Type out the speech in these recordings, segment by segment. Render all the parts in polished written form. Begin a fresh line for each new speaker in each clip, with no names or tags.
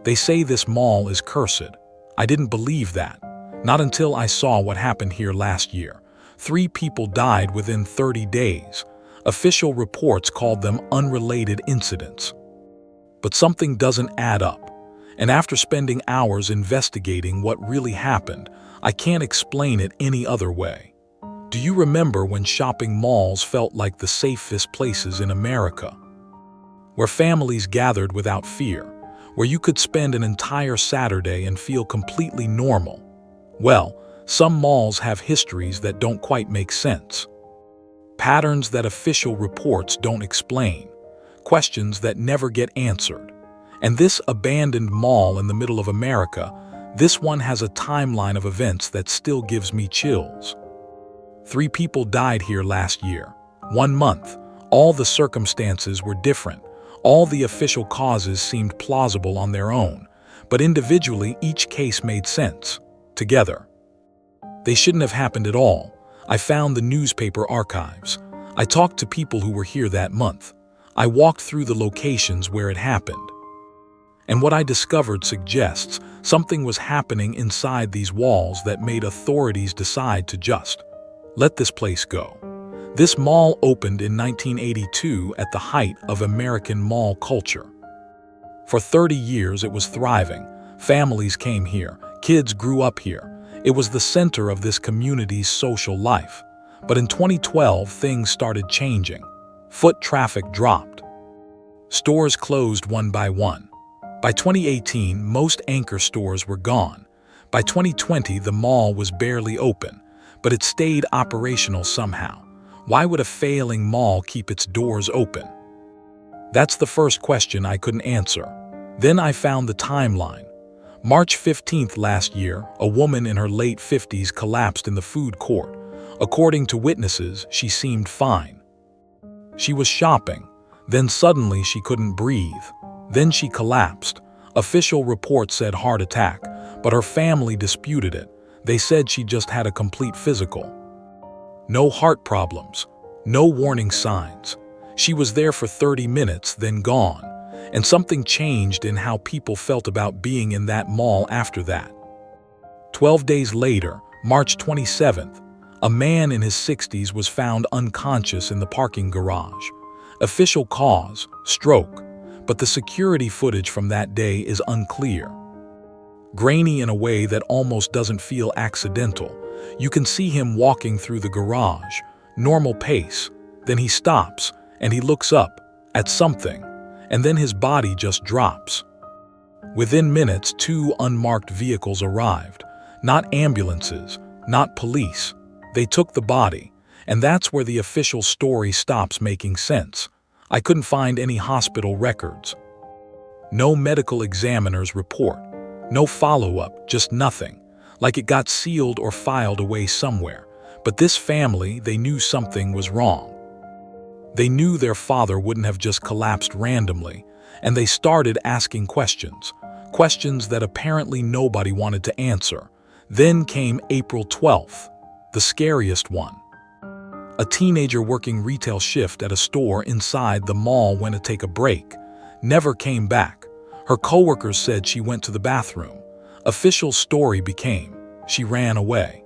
They say this mall is cursed. I didn't believe that. Not until I saw what happened here last year. 3 people died within 30 days. Official reports called them unrelated incidents. But something doesn't add up. And after spending hours investigating what really happened, I can't explain it any other way. Do you remember when shopping malls felt like the safest places in America? Where families gathered without fear, where you could spend an entire Saturday and feel completely normal. Well, some malls have histories that don't quite make sense. Patterns that official reports don't explain. Questions that never get answered. And this abandoned mall in the middle of America, this one has a timeline of events that still gives me chills. 3 people died here last year. 1 month. All the circumstances were different. All the official causes seemed plausible on their own, but individually each case made sense. Together. They shouldn't have happened at all. I found the newspaper archives. I talked to people who were here that month. I walked through the locations where it happened. And what I discovered suggests something was happening inside these walls that made authorities decide to just let this place go. This mall opened in 1982 at the height of American mall culture. For 30 years it was thriving. Families came here. Kids grew up here. It was the center of this community's social life. But in 2012, things started changing. Foot traffic dropped. Stores closed one by one. By 2018, most anchor stores were gone. By 2020, the mall was barely open, but it stayed operational somehow. Why would a failing mall keep its doors open? That's the first question I couldn't answer. Then I found the timeline. March 15th last year, a woman in her late 50s collapsed in the food court. According to witnesses, she seemed fine. She was shopping. Then suddenly she couldn't breathe. Then she collapsed. Official reports said heart attack, but her family disputed it. They said she just had a complete physical. No heart problems. No warning signs. She was there for 30 minutes, then gone. And something changed in how people felt about being in that mall after that. 12 days later, March 27th, a man in his 60s was found unconscious in the parking garage. Official cause, stroke, but the security footage from that day is unclear. Grainy in a way that almost doesn't feel accidental. You can see him walking through the garage, normal pace, then he stops and he looks up at something. And then his body just drops. Within minutes, 2 unmarked vehicles arrived. Not ambulances, not police. They took the body, and that's where the official story stops making sense. I couldn't find any hospital records. No medical examiner's report. No follow-up, just nothing. Like it got sealed or filed away somewhere. But this family, they knew something was wrong. They knew their father wouldn't have just collapsed randomly, and they started asking questions. Questions that apparently nobody wanted to answer. Then came April 12th, the scariest one. A teenager working retail shift at a store inside the mall went to take a break. Never came back. Her coworkers said she went to the bathroom. Official story became, she ran away.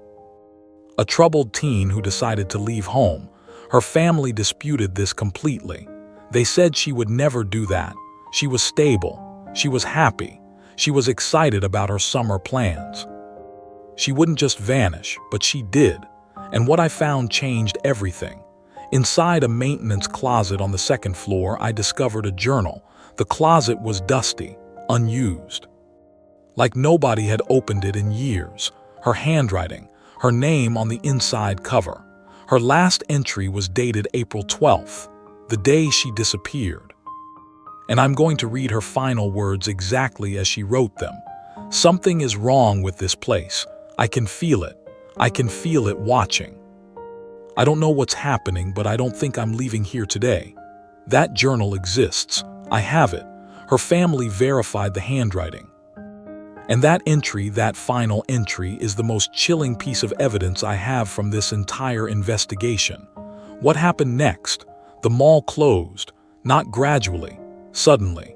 A troubled teen who decided to leave home. Her family disputed this completely. They said she would never do that. She was stable. She was happy. She was excited about her summer plans. She wouldn't just vanish, but she did. And what I found changed everything. Inside a maintenance closet on the 2nd floor, I discovered a journal. The closet was dusty, unused. Like nobody had opened it in years. Her handwriting, her name on the inside cover. Her last entry was dated April 12th, the day she disappeared. And I'm going to read her final words exactly as she wrote them. Something is wrong with this place. I can feel it. I can feel it watching. I don't know what's happening, but I don't think I'm leaving here today. That journal exists. I have it. Her family verified the handwriting. And that entry, that final entry, is the most chilling piece of evidence I have from this entire investigation. What happened next? The mall closed, not gradually, suddenly.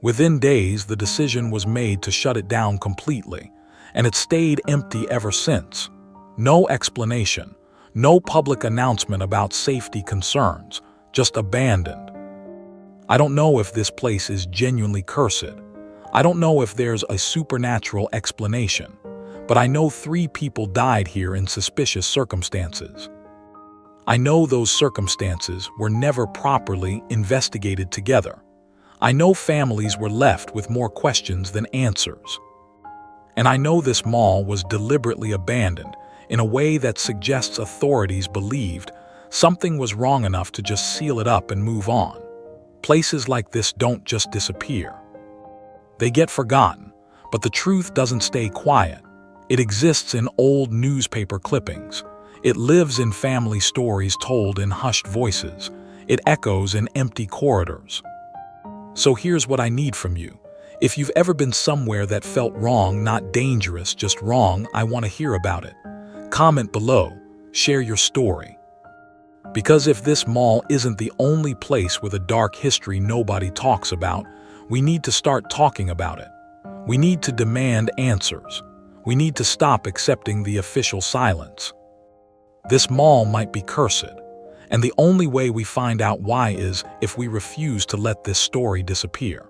Within days, the decision was made to shut it down completely, and it stayed empty ever since. No explanation, no public announcement about safety concerns, just abandoned. I don't know if this place is genuinely cursed. I don't know if there's a supernatural explanation, but I know 3 people died here in suspicious circumstances. I know those circumstances were never properly investigated together. I know families were left with more questions than answers. And I know this mall was deliberately abandoned in a way that suggests authorities believed something was wrong enough to just seal it up and move on. Places like this don't just disappear. They get forgotten, but the truth doesn't stay quiet. It exists in old newspaper clippings. It lives in family stories told in hushed voices. It echoes in empty corridors. So here's what I need from you. If you've ever been somewhere that felt wrong, not dangerous, just wrong, I want to hear about it. Comment below, share your story. Because if this mall isn't the only place with a dark history nobody talks about, we need to start talking about it. We need to demand answers. We need to stop accepting the official silence. This mall might be cursed, and the only way we find out why is if we refuse to let this story disappear.